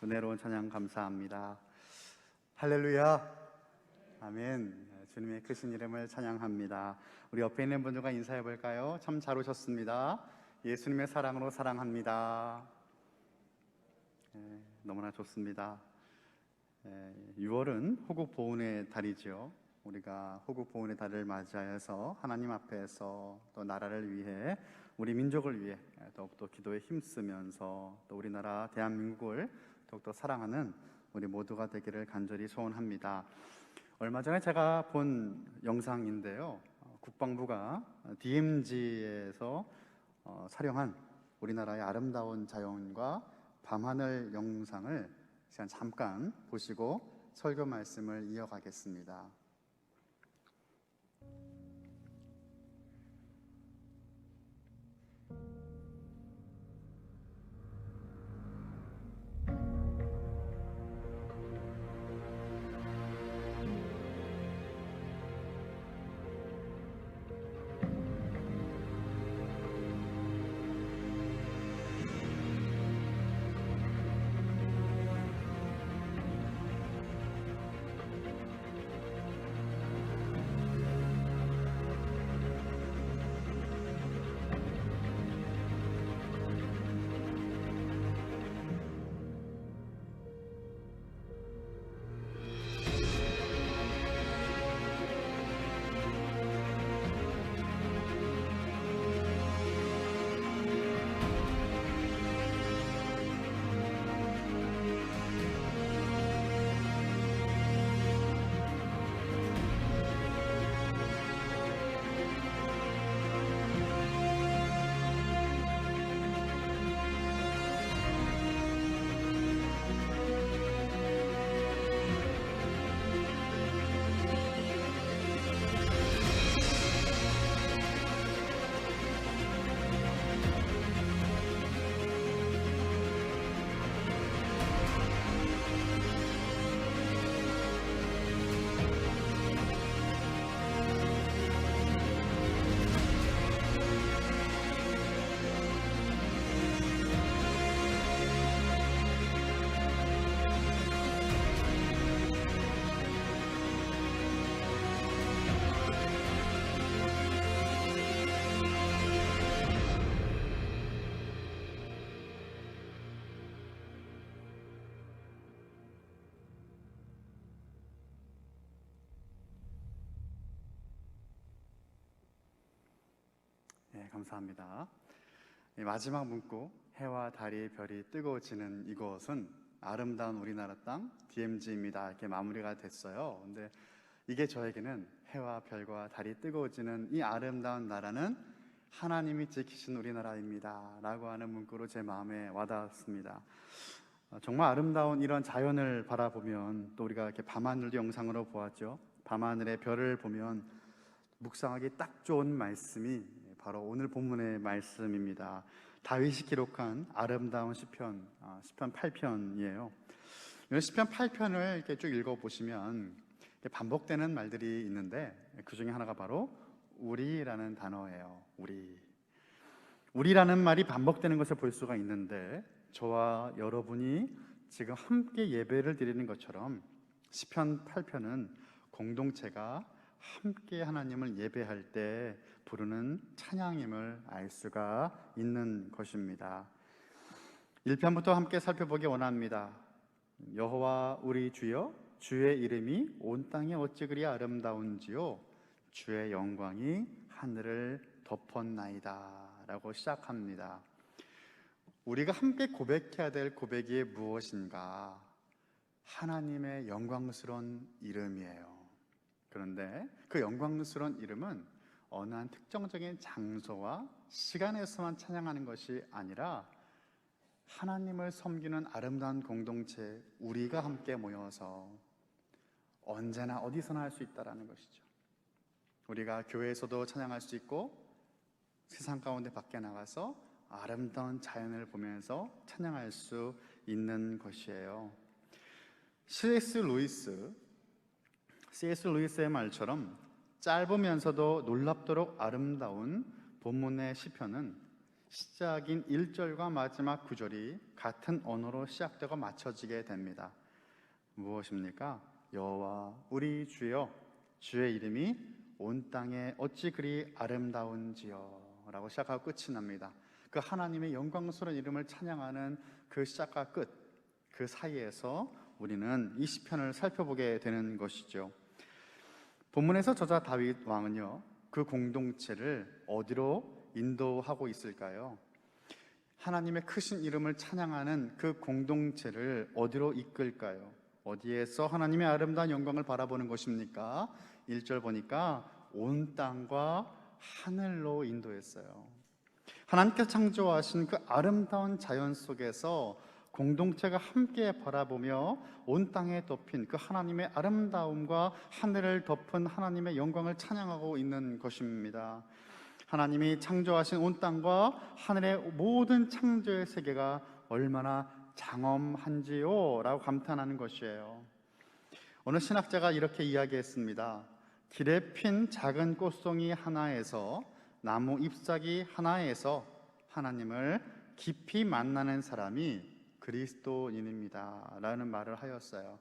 은혜로운 찬양 감사합니다. 할렐루야, 아멘. 주님의 크신 이름을 찬양합니다. 우리 옆에 있는 분들과 인사해 볼까요? 참 잘 오셨습니다. 예수님의 사랑으로 사랑합니다. 너무나 좋습니다. 6월은 호국 보훈의 달이죠. 우리가 호국 보훈의 달을 맞이하여서 하나님 앞에서 또 나라를 위해, 우리 민족을 위해 더욱더 기도에 힘쓰면서 또 우리나라 대한민국을 더욱더 사랑하는 우리 모두가 되기를 간절히 소원합니다. 얼마 전에 제가 본 영상인데요, 국방부가 DMZ에서 촬영한 우리나라의 아름다운 자연과 밤하늘 영상을 잠깐 보시고 설교 말씀을 이어가겠습니다. 감사합니다. 마지막 문구, 해와 달이 별이 뜨거워지는 이곳은 아름다운 우리나라 땅 DMZ입니다. 이렇게 마무리가 됐어요. 근데 이게 저에게는 해와 별과 달이 뜨거워지는 이 아름다운 나라는 하나님이 지키신 우리나라입니다 라고 하는 문구로 제 마음에 와닿았습니다. 정말 아름다운 이런 자연을 바라보면, 또 우리가 이렇게 밤하늘도 영상으로 보았죠. 밤하늘의 별을 보면 묵상하기 딱 좋은 말씀이 바로 오늘 본문의 말씀입니다. 다윗이 기록한 아름다운 시편, 시편 8편이에요. 시편 8편을 이렇게 쭉 읽어보시면 반복되는 말들이 있는데, 그 중에 하나가 바로 우리라는 단어예요. 우리라는 말이 반복되는 것을 볼 수가 있는데, 저와 여러분이 지금 함께 예배를 드리는 것처럼 시편 8편은 공동체가 함께 하나님을 예배할 때 부르는 찬양임을 알 수가 있는 것입니다. 1편부터 함께 살펴보기 원합니다. 여호와 우리 주여, 주의 이름이 온 땅에 어찌 그리 아름다운지요, 주의 영광이 하늘을 덮었나이다 라고 시작합니다. 우리가 함께 고백해야 될 고백이 무엇인가? 하나님의 영광스러운 이름이에요. 그런데 그 영광스러운 이름은 어느 한 특정적인 장소와 시간에서만 찬양하는 것이 아니라 하나님을 섬기는 아름다운 공동체, 우리가 함께 모여서 언제나 어디서나 할 수 있다는 것이죠. 우리가 교회에서도 찬양할 수 있고, 세상 가운데 밖에 나가서 아름다운 자연을 보면서 찬양할 수 있는 것이에요. C.S. 루이스의 말처럼 짧으면서도 놀랍도록 아름다운 본문의 시편은 시작인 1절과 마지막 9절이 같은 언어로 시작되고 맞춰지게 됩니다. 무엇입니까? 여호와 우리 주여, 주의 이름이 온 땅에 어찌 그리 아름다운지요 라고 시작하고 끝이 납니다. 그 하나님의 영광스러운 이름을 찬양하는 그 시작과 끝, 그 사이에서 우리는 이 시편을 살펴보게 되는 것이죠. 본문에서 저자 다윗 왕은요, 그 공동체를 어디로 인도하고 있을까요? 하나님의 크신 이름을 찬양하는 그 공동체를 어디로 이끌까요? 어디에서 하나님의 아름다운 영광을 바라보는 것입니까? 1절 보니까 온 땅과 하늘로 인도했어요. 하나님께서 창조하신 그 아름다운 자연 속에서 공동체가 함께 바라보며 온 땅에 덮인 그 하나님의 아름다움과 하늘을 덮은 하나님의 영광을 찬양하고 있는 것입니다. 하나님이 창조하신 온 땅과 하늘의 모든 창조의 세계가 얼마나 장엄한지요 라고 감탄하는 것이에요. 어느 신학자가 이렇게 이야기했습니다. 길에 핀 작은 꽃송이 하나에서, 나무 잎사귀 하나에서 하나님을 깊이 만나는 사람이 그리스도인입니다 라는 말을 하였어요.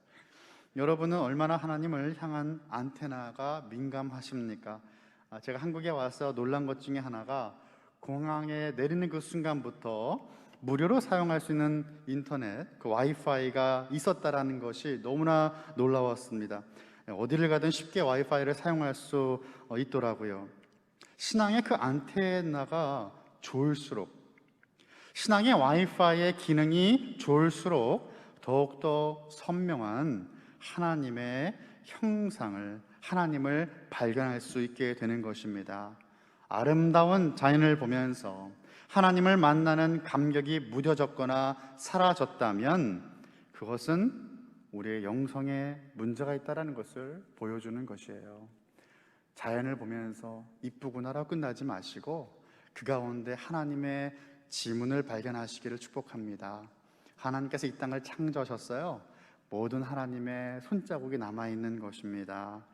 여러분은 얼마나 하나님을 향한 안테나가 민감하십니까? 제가 한국에 와서 놀란 것 중에 하나가 공항에 내리는 그 순간부터 무료로 사용할 수 있는 인터넷, 그 와이파이가 있었다라는 것이 너무나 놀라웠습니다. 어디를 가든 쉽게 와이파이를 사용할 수 있더라고요. 신앙의 그 안테나가 좋을수록, 신앙의 와이파이의 기능이 좋을수록 더욱더 선명한 하나님의 형상을, 하나님을 발견할 수 있게 되는 것입니다. 아름다운 자연을 보면서 하나님을 만나는 감격이 무뎌졌거나 사라졌다면 그것은 우리의 영성에 문제가 있다는 것을 보여주는 것이에요. 자연을 보면서 이쁘구나라고 끝나지 마시고 그 가운데 하나님의 지문을 발견하시기를 축복합니다. 하나님께서 이 땅을 창조하셨어요. 모든 하나님의 손자국이 남아있는 것입니다.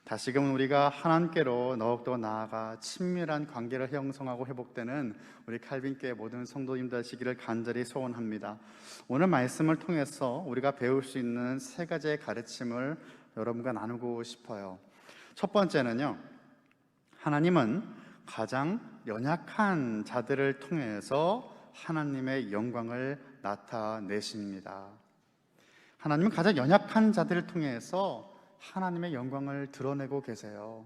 다시금 우리가 하나님께로 더욱더 나아가 친밀한 관계를 형성하고 회복되는 우리 칼빈교회 모든 성도님들 되시기를 간절히 소원합니다. 오늘 말씀을 통해서 우리가 배울 수 있는 세 가지의 가르침을 여러분과 나누고 싶어요. 첫 번째는요, 하나님은 가장 연약한 자들을 통해서 하나님의 영광을 나타내십니다. 하나님은 가장 연약한 자들을 통해서 하나님의 영광을 드러내고 계세요.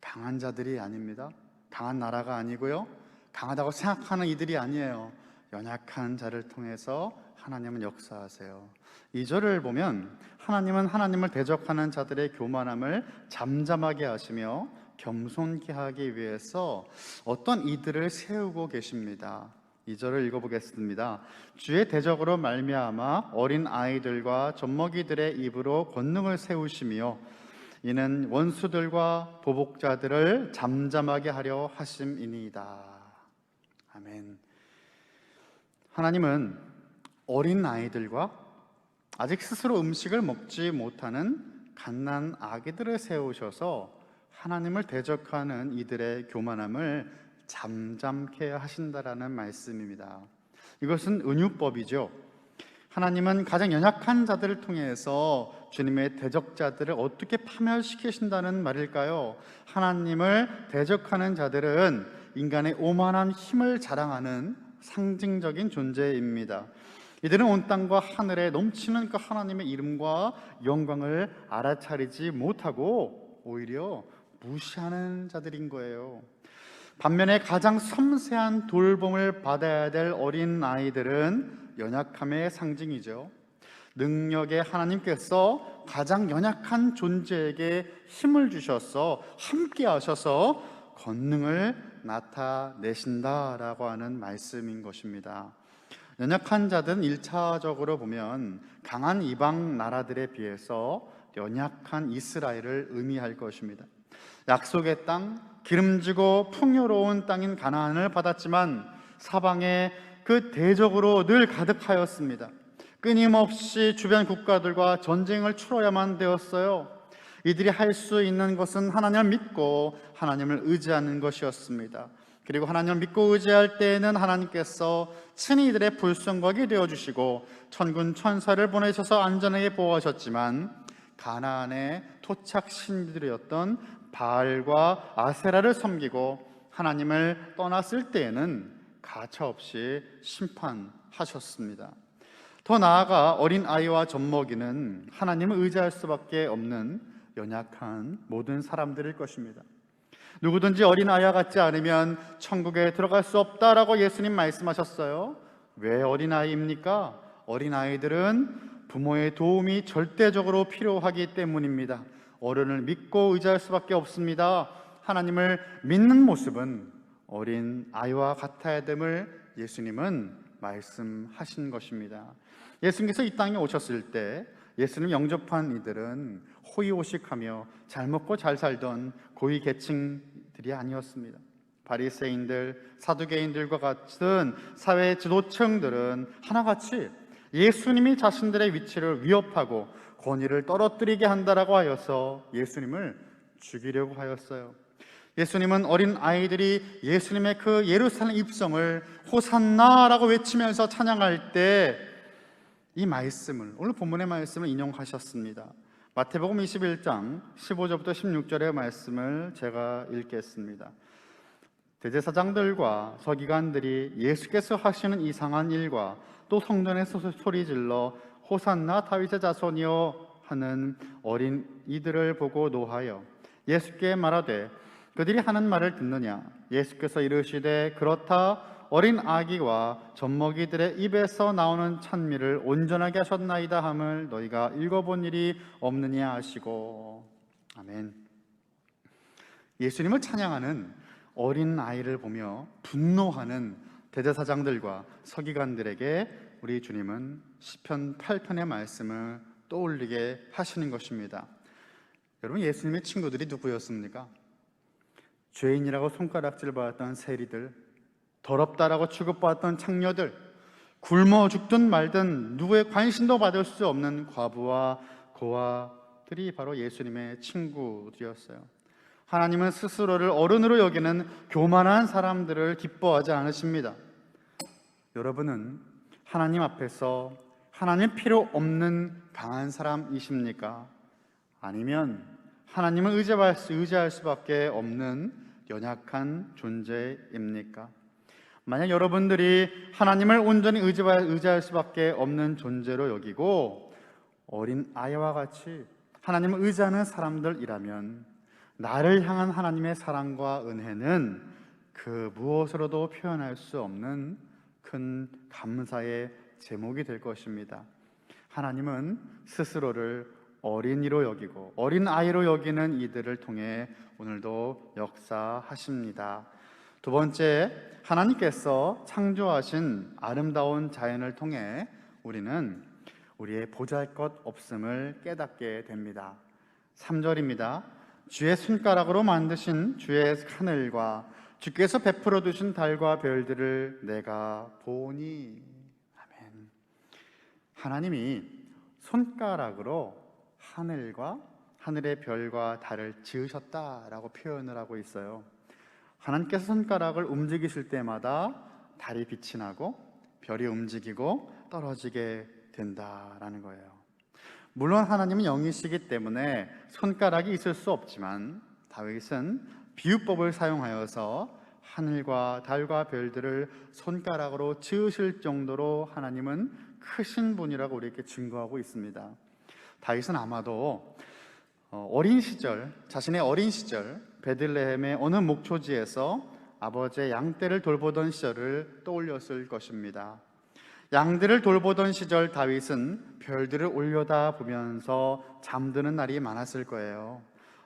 강한 자들이 아닙니다. 강한 나라가 아니고요, 강하다고 생각하는 이들이 아니에요. 연약한 자를 통해서 하나님은 역사하세요. 2절을 보면 하나님은 하나님을 대적하는 자들의 교만함을 잠잠하게 하시며 겸손케 하기 위해서 어떤 이들을 세우고 계십니다. 2절을 읽어보겠습니다. 주의 대적으로 말미암아 어린 아이들과 젖먹이들의 입으로 권능을 세우시며 이는 원수들과 보복자들을 잠잠하게 하려 하심이니이다. 아멘. 하나님은 어린 아이들과 아직 스스로 음식을 먹지 못하는 갓난 아기들을 세우셔서 하나님을 대적하는 이들의 교만함을 잠잠케 하신다라는 말씀입니다. 이것은 은유법이죠. 하나님은 가장 연약한 자들을 통해서 주님의 대적자들을 어떻게 파멸시키신다는 말일까요? 하나님을 대적하는 자들은 인간의 오만한 힘을 자랑하는 상징적인 존재입니다. 이들은 온 땅과 하늘에 넘치는 그 하나님의 이름과 영광을 알아차리지 못하고 오히려 무시하는 자들인 거예요. 반면에 가장 섬세한 돌봄을 받아야 될 어린 아이들은 연약함의 상징이죠. 능력의 하나님께서 가장 연약한 존재에게 힘을 주셔서 함께 하셔서 권능을 나타내신다라고 하는 말씀인 것입니다. 연약한 자들은 1차적으로 보면 강한 이방 나라들에 비해서 연약한 이스라엘을 의미할 것입니다. 약속의 땅, 기름지고 풍요로운 땅인 가나안을 받았지만 사방에 그 대적으로 늘 가득하였습니다. 끊임없이 주변 국가들과 전쟁을 치러야만 되었어요. 이들이 할 수 있는 것은 하나님을 믿고 하나님을 의지하는 것이었습니다. 그리고 하나님을 믿고 의지할 때에는 하나님께서 친히 이들의 불성각이 되어주시고 천군 천사를 보내셔서 안전하게 보호하셨지만, 가나안의 토착 신들이었던 바알과 아세라를 섬기고 하나님을 떠났을 때에는 가차없이 심판하셨습니다. 더 나아가 어린 아이와 젖먹이는 하나님을 의지할 수밖에 없는 연약한 모든 사람들일 것입니다. 누구든지 어린 아이와 같지 않으면 천국에 들어갈 수 없다라고 예수님 말씀하셨어요. 왜 어린 아이입니까? 어린 아이들은 부모의 도움이 절대적으로 필요하기 때문입니다. 어른을 믿고 의지할 수밖에 없습니다. 하나님을 믿는 모습은 어린 아이와 같아야 됨을 예수님은 말씀하신 것입니다. 예수님께서 이 땅에 오셨을 때 예수님 영접한 이들은 호의호식하며 잘 먹고 잘 살던 고위 계층들이 아니었습니다. 바리새인들, 사두개인들과 같은 사회 지도층들은 하나같이 예수님이 자신들의 위치를 위협하고 권위를 떨어뜨리게 한다라고 하여서 예수님을 죽이려고 하였어요. 예수님은 어린 아이들이 예수님의 그 예루살렘 입성을 호산나라고 외치면서 찬양할 때 이 말씀을, 오늘 본문의 말씀을 인용하셨습니다. 마태복음 21장 15절부터 16절의 말씀을 제가 읽겠습니다. 대제사장들과 서기관들이 예수께서 하시는 이상한 일과 또 성전에서 소리질러 호산나 다윗의 자손이여 하는 어린 이들을 보고 노하여 예수께 말하되 그들이 하는 말을 듣느냐? 예수께서 이르시되 그렇다. 어린 아기와 젖먹이들의 입에서 나오는 찬미를 온전하게 하셨나이다 함을 너희가 읽어본 일이 없느냐 하시고. 아멘. 예수님을 찬양하는 어린 아이를 보며 분노하는 대제사장들과 서기관들에게 우리 주님은 시편 8편의 말씀을 떠올리게 하시는 것입니다. 여러분, 예수님의 친구들이 누구였습니까? 죄인이라고 손가락질 받았던 세리들, 더럽다라고 취급받았던 창녀들, 굶어 죽든 말든 누구의 관심도 받을 수 없는 과부와 고아들이 바로 예수님의 친구들이었어요. 하나님은 스스로를 어른으로 여기는 교만한 사람들을 기뻐하지 않으십니다. 여러분은 하나님 앞에서 하나님 필요 없는 강한 사람이십니까? 아니면 하나님을 의지할 수밖에 없는 연약한 존재입니까? 만약 여러분들이 하나님을 온전히 의지할 수밖에 없는 존재로 여기고 어린 아이와 같이 하나님을 의지하는 사람들이라면 나를 향한 하나님의 사랑과 은혜는 그 무엇으로도 표현할 수 없는 큰 감사의 제목이 될 것입니다. 하나님은 스스로를 어린이로 여기고 어린 아이로 여기는 이들을 통해 오늘도 역사하십니다. 두 번째, 하나님께서 창조하신 아름다운 자연을 통해 우리는 우리의 보잘것없음을 깨닫게 됩니다. 3절입니다. 주의 손가락으로 만드신 주의 하늘과 주께서 베풀어 두신 달과 별들을 내가 보니. 아멘. 하나님이 손가락으로 하늘과 하늘의 별과 달을 지으셨다라고 표현을 하고 있어요. 하나님께서 손가락을 움직이실 때마다 달이 빛이 나고 별이 움직이고 떨어지게 된다라는 거예요. 물론 하나님은 영이시기 때문에 손가락이 있을 수 없지만 다윗은 비유법을 사용하여서 하늘과 달과 별들을 손가락으로 지으실 정도로 하나님은 크신 분이라고 우리에게 증거하고 있습니다. 다윗은 아마도 자신의 어린 시절 베들레헴의 어느 목초지에서 아버지의 양떼를 돌보던 시절을 떠올렸을 것입니다. 양들을 돌보던 시절 다윗은 별들을 올려다보면서 잠드는 날이 많았을 거예요.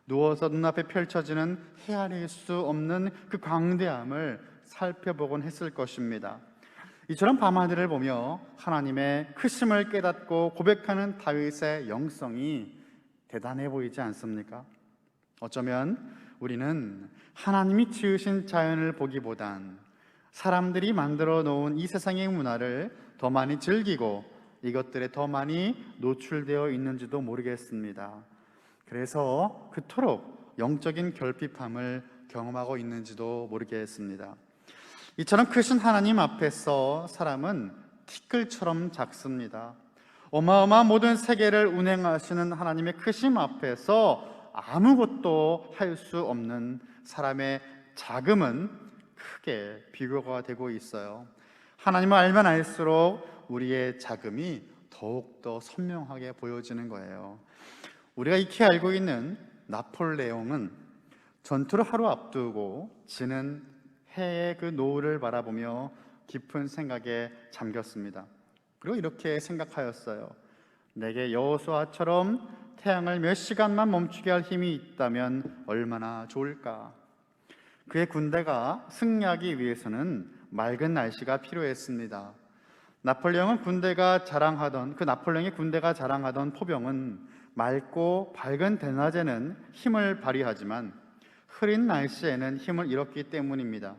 누워서 눈앞에 펼쳐지는 헤아릴 수 없는 그 광대함을 살펴보곤 했을 것입니다. 이처럼 밤하늘을 보며 하나님의 크심을 깨닫고 고백하는 다윗의 영성이 대단해 보이지 않습니까? 어쩌면 우리는 하나님이 지으신 자연을 보기보단 사람들이 만들어 놓은 이 세상의 문화를 더 많이 즐기고 이것들에 더 많이 노출되어 있는지도 모르겠습니다. 그래서 그토록 영적인 결핍함을 경험하고 있는지도 모르겠습니다. 이처럼 크신 하나님 앞에서 사람은 티끌처럼 작습니다. 어마어마한 모든 세계를 운행하시는 하나님의 크심 앞에서 아무것도 할 수 없는 사람의 작음은 크게 비교가 되고 있어요. 하나님을 알면 알수록 우리의 작음이 더욱더 선명하게 보여지는 거예요. 우리가 익히 알고 있는 나폴레옹은 전투를 하루 앞두고 지는 해의 그 노을을 바라보며 깊은 생각에 잠겼습니다. 그리고 이렇게 생각하였어요. 내게 여호수아처럼 태양을 몇 시간만 멈추게 할 힘이 있다면 얼마나 좋을까. 그의 군대가 승리하기 위해서는 맑은 날씨가 필요했습니다. 나폴레옹의 군대가 자랑하던 포병은 맑고 밝은 대낮에는 힘을 발휘하지만 흐린 날씨에는 힘을 잃었기 때문입니다.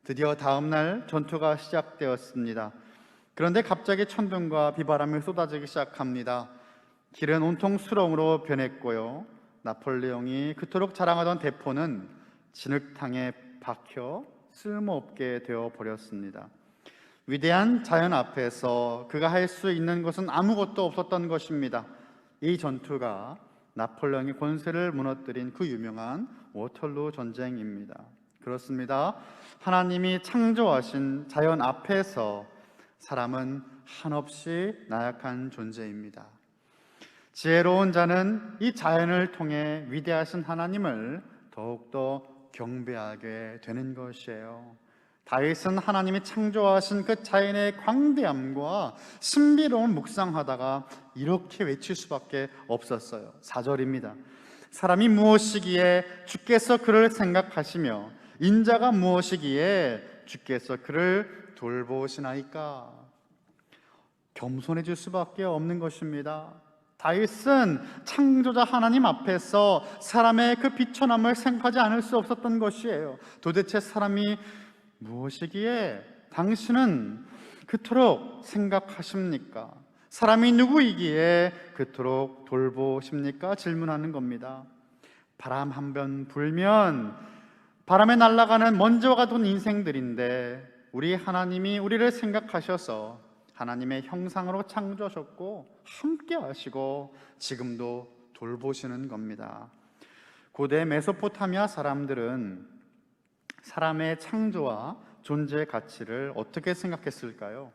드디어 다음 날 전투가 시작되었습니다. 그런데 갑자기 천둥과 비바람이 쏟아지기 시작합니다. 길은 온통 수렁으로 변했고요. 나폴레옹이 그토록 자랑하던 대포는 진흙탕에 박혀 쓸모없게 되어 버렸습니다. 위대한 자연 앞에서 그가 할 수 있는 것은 아무것도 없었던 것입니다. 이 전투가 나폴레옹의 권세를 무너뜨린 그 유명한 워털루 전쟁입니다. 그렇습니다. 하나님이 창조하신 자연 앞에서 사람은 한없이 나약한 존재입니다. 지혜로운 자는 이 자연을 통해 위대하신 하나님을 더욱더 경배하게 되는 것이에요. 다윗은 하나님이 창조하신 그 자연의 광대함과 신비로운 묵상하다가 이렇게 외칠 수밖에 없었어요. 4절입니다. 사람이 무엇이기에 주께서 그를 생각하시며 인자가 무엇이기에 주께서 그를 돌보시나이까. 겸손해질 수밖에 없는 것입니다. 다윗은 창조자 하나님 앞에서 사람의 그 비천함을 생각하지 않을 수 없었던 것이에요. 도대체 사람이 무엇이기에 당신은 그토록 생각하십니까? 사람이 누구이기에 그토록 돌보십니까? 질문하는 겁니다. 바람 한 번 불면 바람에 날아가는 먼지와 같은 인생들인데 우리 하나님이 우리를 생각하셔서 하나님의 형상으로 창조하셨고 함께 하시고 지금도 돌보시는 겁니다. 고대 메소포타미아 사람들은 사람의 창조와 존재의 가치를 어떻게 생각했을까요?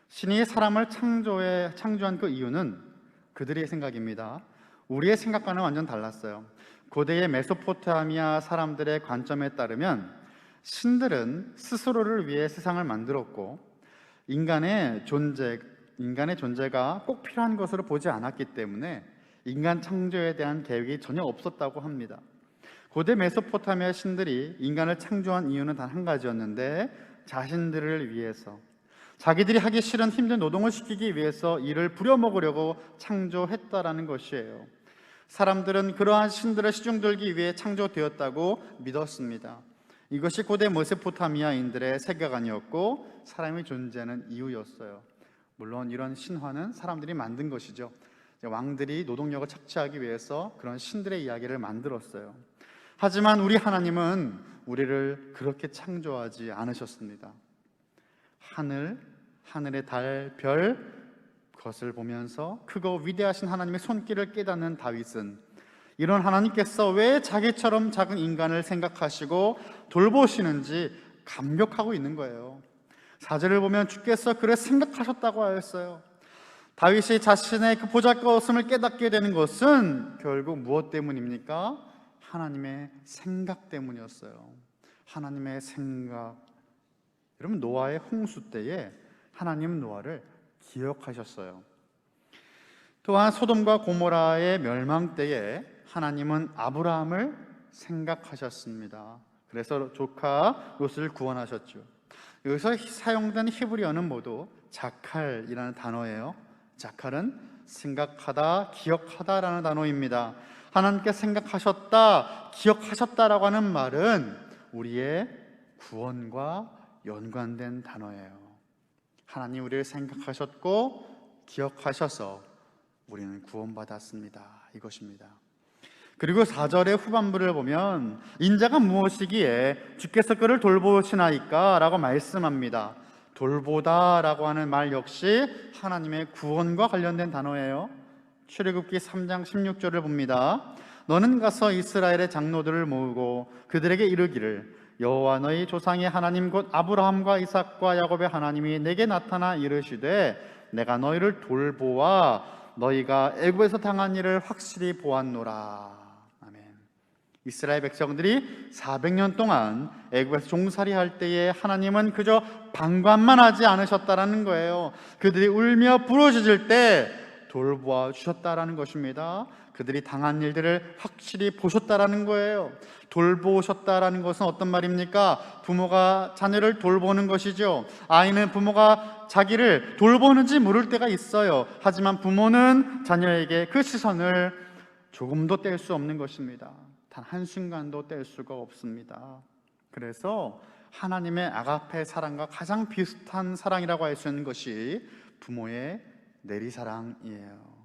신이 사람을 창조한 그 이유는 그들의 생각입니다. 우리의 생각과는 완전 달랐어요. 고대의 메소포타미아 사람들의 관점에 따르면 신들은 스스로를 위해 세상을 만들었고 인간의 존재가 꼭 필요한 것으로 보지 않았기 때문에 인간 창조에 대한 계획이 전혀 없었다고 합니다. 고대 메소포타미아 신들이 인간을 창조한 이유는 단 한 가지였는데 자신들을 위해서, 자기들이 하기 싫은 힘든 노동을 시키기 위해서 이를 부려먹으려고 창조했다라는 것이에요. 사람들은 그러한 신들을 시중들기 위해 창조되었다고 믿었습니다. 이것이 고대 메소포타미아인들의 세계관이었고 사람이 존재하는 이유였어요. 물론 이런 신화는 사람들이 만든 것이죠. 왕들이 노동력을 착취하기 위해서 그런 신들의 이야기를 만들었어요. 하지만 우리 하나님은 우리를 그렇게 창조하지 않으셨습니다. 하늘의 달, 별, 그것을 보면서 크고 위대하신 하나님의 손길을 깨닫는 다윗은 이런 하나님께서 왜 자기처럼 작은 인간을 생각하시고 돌보시는지 감격하고 있는 거예요. 4절을 보면 주께서 그를 생각하셨다고 하였어요. 다윗이 자신의 그 보잘것없음을 깨닫게 되는 것은 결국 무엇 때문입니까? 하나님의 생각 때문이었어요. 하나님의 생각. 여러분, 노아의 홍수 때에 하나님은 노아를 기억하셨어요. 또한 소돔과 고모라의 멸망 때에 하나님은 아브라함을 생각하셨습니다. 그래서 조카 롯을 구원하셨죠. 여기서 사용된 히브리어는 모두 자칼이라는 단어예요. 자칼은 생각하다, 기억하다라는 단어입니다. 하나님께 생각하셨다, 기억하셨다라고 하는 말은 우리의 구원과 연관된 단어예요. 하나님 우리를 생각하셨고 기억하셔서 우리는 구원받았습니다. 이것입니다. 그리고 4절의 후반부를 보면 인자가 무엇이기에 주께서 그를 돌보시나이까 라고 말씀합니다. 돌보다 라고 하는 말 역시 하나님의 구원과 관련된 단어예요. 출애굽기 3장 16절을 봅니다. 너는 가서 이스라엘의 장로들을 모으고 그들에게 이르기를 여호와 너희 조상의 하나님 곧 아브라함과 이삭과 야곱의 하나님이 내게 나타나 이르시되 내가 너희를 돌보아 너희가 애굽에서 당한 일을 확실히 보았노라. 아멘. 이스라엘 백성들이 400년 동안 애굽에서 종살이할 때에 하나님은 그저 방관만 하지 않으셨다라는 거예요. 그들이 울며 부르짖을 때 돌보아 주셨다라는 것입니다. 그들이 당한 일들을 확실히 보셨다라는 거예요. 돌보셨다라는 것은 어떤 말입니까? 부모가 자녀를 돌보는 것이죠. 아이는 부모가 자기를 돌보는지 모를 때가 있어요. 하지만 부모는 자녀에게 그 시선을 조금도 뗄 수 없는 것입니다. 단 한순간도 뗄 수가 없습니다. 그래서 하나님의 아가페 사랑과 가장 비슷한 사랑이라고 할 수 있는 것이 부모의 내리사랑이에요.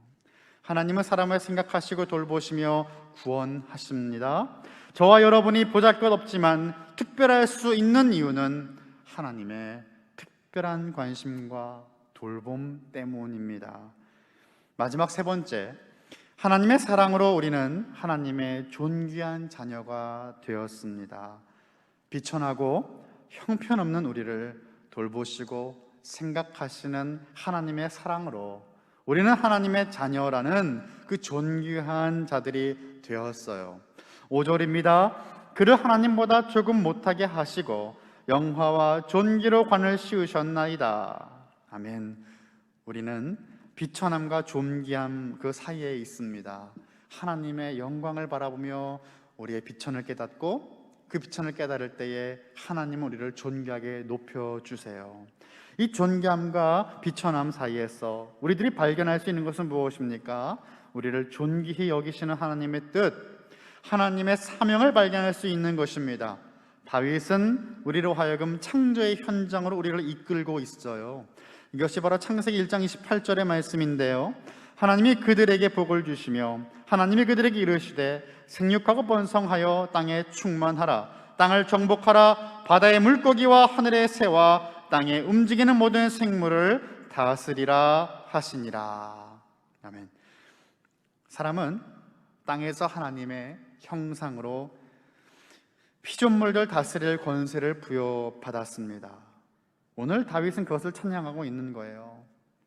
하나님은 사람을 생각하시고 돌보시며 구원하십니다. 저와 여러분이 보잘것없지만 특별할 수 있는 이유는 하나님의 특별한 관심과 돌봄 때문입니다. 마지막 세 번째, 하나님의 사랑으로 우리는 하나님의 존귀한 자녀가 되었습니다. 비천하고 형편없는 우리를 돌보시고 생각하시는 하나님의 사랑으로 우리는 하나님의 자녀라는 그 존귀한 자들이 되었어요. 5절입니다. 그를 하나님보다 조금 못하게 하시고 영화와 존귀로 관을 씌우셨나이다. 아멘. 우리는 비천함과 존귀함 그 사이에 있습니다. 하나님의 영광을 바라보며 우리의 비천을 깨닫고 그 비천을 깨달을 때에 하나님은 우리를 존귀하게 높여주세요. 이 존귀함과 비천함 사이에서 우리들이 발견할 수 있는 것은 무엇입니까? 우리를 존귀히 여기시는 하나님의 뜻, 하나님의 사명을 발견할 수 있는 것입니다. 다윗은 우리로 하여금 창조의 현장으로 우리를 이끌고 있어요. 이것이 바로 창세기 1장 28절의 말씀인데요. 하나님이 그들에게 복을 주시며 하나님이 그들에게 이르시되 생육하고 번성하여 땅에 충만하라. 땅을 정복하라. 바다의 물고기와 하늘의 새와 땅에 움직이는 모든 생물을 다스리라 하시니라. 아멘. 사람은 땅에서 하나님의 형상으로 피조물들 다스릴 권세를 부여받았습니다. 오늘 다윗은 그것을 찬양하고 있는 거예요.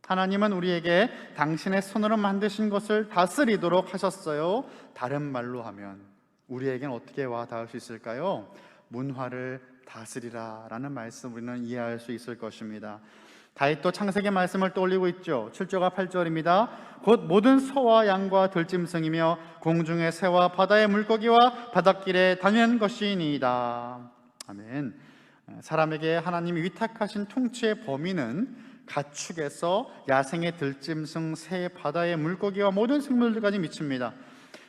하나님은 우리에게 당신의 손으로 만드신 것을 다스리도록 하셨어요. 다른 말로 하면 우리에겐 어떻게 와 닿을 수 있을까요? 문화를 다스리라 라는 말씀 우리는 이해할 수 있을 것입니다. 다윗도 창세기 말씀을 떠올리고 있죠. 7절과 8절입니다. 곧 모든 소와 양과 들짐승이며 공중의 새와 바다의 물고기와 바닷길에 다니는 것이니이다. 아멘. 사람에게 하나님이 위탁하신 통치의 범위는 가축에서 야생의 들짐승, 새, 바다의 물고기와 모든 생물들까지 미칩니다.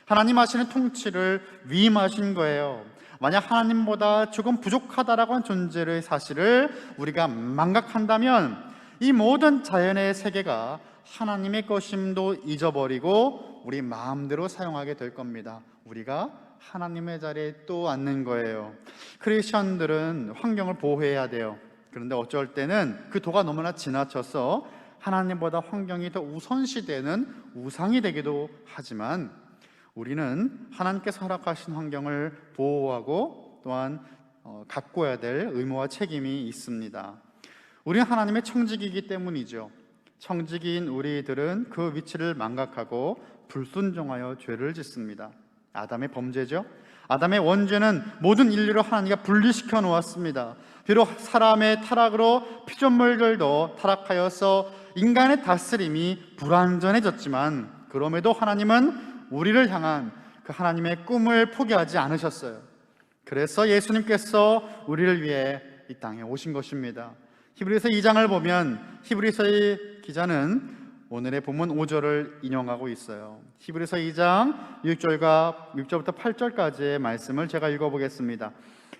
하나님 하시는 통치를 위임하신 거예요. 만약 하나님보다 조금 부족하다라고 하는 존재의 사실을 우리가 망각한다면 이 모든 자연의 세계가 하나님의 것임도 잊어버리고 우리 마음대로 사용하게 될 겁니다. 우리가 하나님의 자리에 또 앉는 거예요. 크리스천들은 환경을 보호해야 돼요. 그런데 어쩔 때는 그 도가 너무나 지나쳐서 하나님보다 환경이 더 우선시되는 우상이 되기도 하지만 우리는 하나님께서 허락하신 환경을 보호하고 또한 가꿔야 될 의무와 책임이 있습니다. 우리는 하나님의 청지기이기 때문이죠. 청지기인 우리들은 그 위치를 망각하고 불순종하여 죄를 짓습니다. 아담의 범죄죠. 아담의 원죄는 모든 인류를 하나님과 분리시켜 놓았습니다. 비록 사람의 타락으로 피조물들도 타락하여서 인간의 다스림이 불완전해졌지만 그럼에도 하나님은 우리를 향한 그 하나님의 꿈을 포기하지 않으셨어요. 그래서 예수님께서 우리를 위해 이 땅에 오신 것입니다. 히브리서 2장을 보면 히브리서의 기자는 오늘의 본문 5절을 인용하고 있어요. 히브리서 2장 6절부터 8절까지의 말씀을 제가 읽어보겠습니다.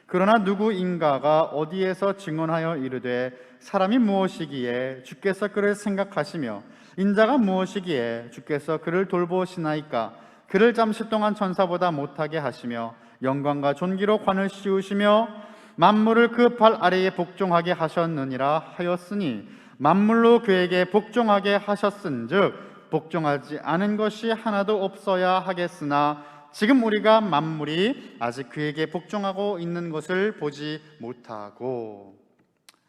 그러나 누구인가가 어디에서 증언하여 이르되 사람이 무엇이기에 주께서 그를 생각하시며 인자가 무엇이기에 주께서 그를 돌보시나이까. 그를 잠시 동안 천사보다 못하게 하시며 영광과 존귀로 관을 씌우시며 만물을 그 발 아래에 복종하게 하셨느니라 하였으니 만물로 그에게 복종하게 하셨은즉 복종하지 않은 것이 하나도 없어야 하겠으나 지금 우리가 만물이 아직 그에게 복종하고 있는 것을 보지 못하고.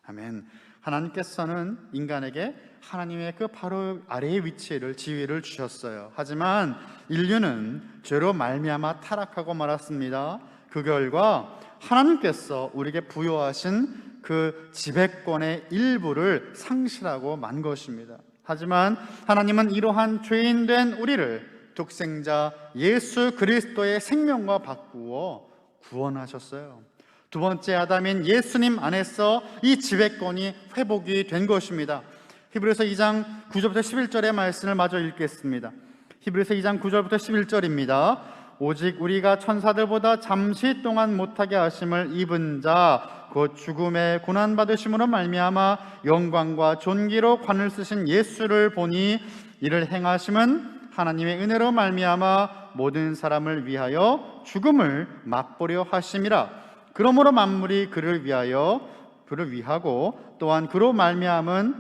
아멘. 하나님께서는 인간에게 하나님의 그 바로 아래의 위치를 지위를 주셨어요. 하지만 인류는 죄로 말미암아 타락하고 말았습니다. 그 결과 하나님께서 우리에게 부여하신 그 지배권의 일부를 상실하고 만 것입니다. 하지만 하나님은 이러한 죄인된 우리를 독생자 예수 그리스도의 생명과 바꾸어 구원하셨어요. 두 번째 아담인 예수님 안에서 이 지배권이 회복이 된 것입니다. 히브리서 2장 9절부터 11절의 말씀을 마저 읽겠습니다. 히브리서 2장 9절부터 11절입니다. 오직 우리가 천사들보다 잠시 동안 못하게 하심을 입은 자 곧 죽음의 고난받으심으로 말미암아 영광과 존귀로 관을 쓰신 예수를 보니 이를 행하심은 하나님의 은혜로 말미암아 모든 사람을 위하여 죽음을 맛보려 하심이라. 그러므로 만물이 그를 위하고 또한 그로 말미암은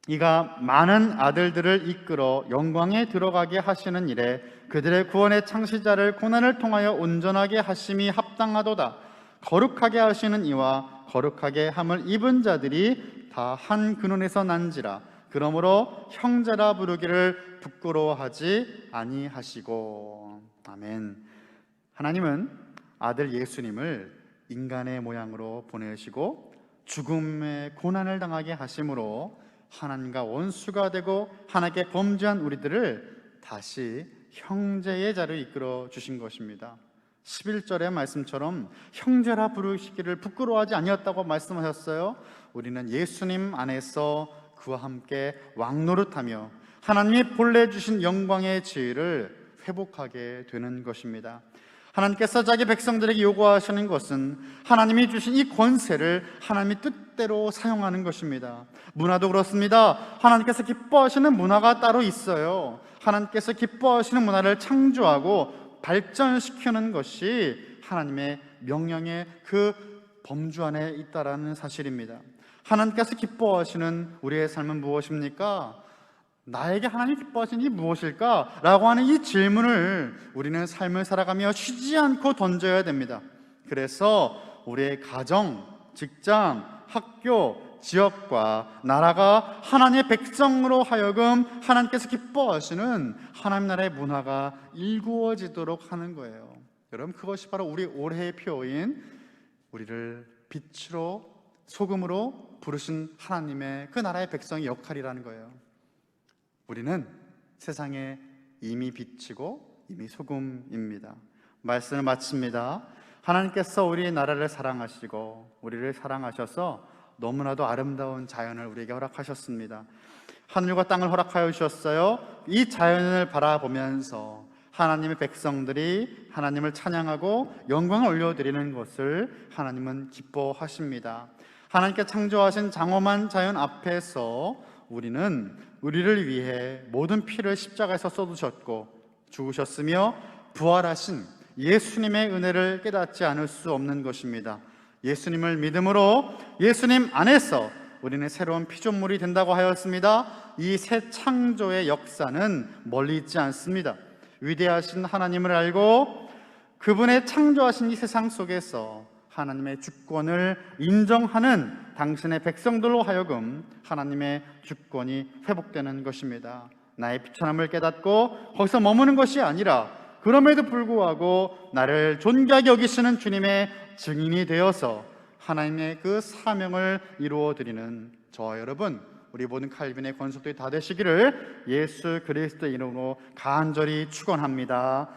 이가 많은 아들들을 이끌어 영광에 들어가게 하시는 일에 그들의 구원의 창시자를 고난을 통하여 온전하게 하심이 합당하도다. 거룩하게 하시는 이와 거룩하게 함을 입은 자들이 다 한 근원에서 난지라. 그러므로 형제라 부르기를 부끄러워하지 아니하시고. 아멘. 하나님은 아들 예수님을 인간의 모양으로 보내시고 죽음의 고난을 당하게 하심으로 하나님과 원수가 되고 하나님께 범죄한 우리들을 다시 형제의 자로 이끌어 주신 것입니다. 11절의 말씀처럼 형제라 부르시기를 부끄러워하지 아니었다고 말씀하셨어요. 우리는 예수님 안에서 그와 함께 왕노릇하며 하나님이 본래 주신 영광의 지위를 회복하게 되는 것입니다. 하나님께서 자기 백성들에게 요구하시는 것은 하나님이 주신 이 권세를 하나님의 뜻대로 사용하는 것입니다. 문화도 그렇습니다. 하나님께서 기뻐하시는 문화가 따로 있어요. 하나님께서 기뻐하시는 문화를 창조하고 발전시키는 것이 하나님의 명령의 그 범주 안에 있다라는 사실입니다. 하나님께서 기뻐하시는 우리의 삶은 무엇입니까? 나에게 하나님이 기뻐하시는 게 무엇일까? 라고 하는 이 질문을 우리는 삶을 살아가며 쉬지 않고 던져야 됩니다. 그래서 우리의 가정, 직장, 학교, 지역과 나라가 하나님의 백성으로 하여금 하나님께서 기뻐하시는 하나님 나라의 문화가 일구어지도록 하는 거예요. 여러분, 그것이 바로 우리 올해의 표어인 우리를 빛으로 소금으로 부르신 하나님의 그 나라의 백성의 역할이라는 거예요. 우리는 세상에 이미 빛이고 이미 소금입니다. 말씀을 마칩니다. 하나님께서 우리 나라를 사랑하시고 우리를 사랑하셔서 너무나도 아름다운 자연을 우리에게 허락하셨습니다. 하늘과 땅을 허락하여 주셨어요. 이 자연을 바라보면서 하나님의 백성들이 하나님을 찬양하고 영광을 올려드리는 것을 하나님은 기뻐하십니다. 하나님께 창조하신 장엄한 자연 앞에서 우리는 우리를 위해 모든 피를 십자가에서 쏟으셨고 죽으셨으며 부활하신 예수님의 은혜를 깨닫지 않을 수 없는 것입니다. 예수님을 믿음으로 예수님 안에서 우리는 새로운 피조물이 된다고 하였습니다. 이 새 창조의 역사는 멀리 있지 않습니다. 위대하신 하나님을 알고 그분의 창조하신 이 세상 속에서 하나님의 주권을 인정하는 당신의 백성들로 하여금 하나님의 주권이 회복되는 것입니다. 나의 비천함을 깨닫고 거기서 머무는 것이 아니라 그럼에도 불구하고 나를 존귀하게 여기시는 주님의 증인이 되어서 하나님의 그 사명을 이루어 드리는 저와 여러분, 우리 모든 칼빈의 권속들이 다 되시기를 예수 그리스도의 이름으로 간절히 축원합니다.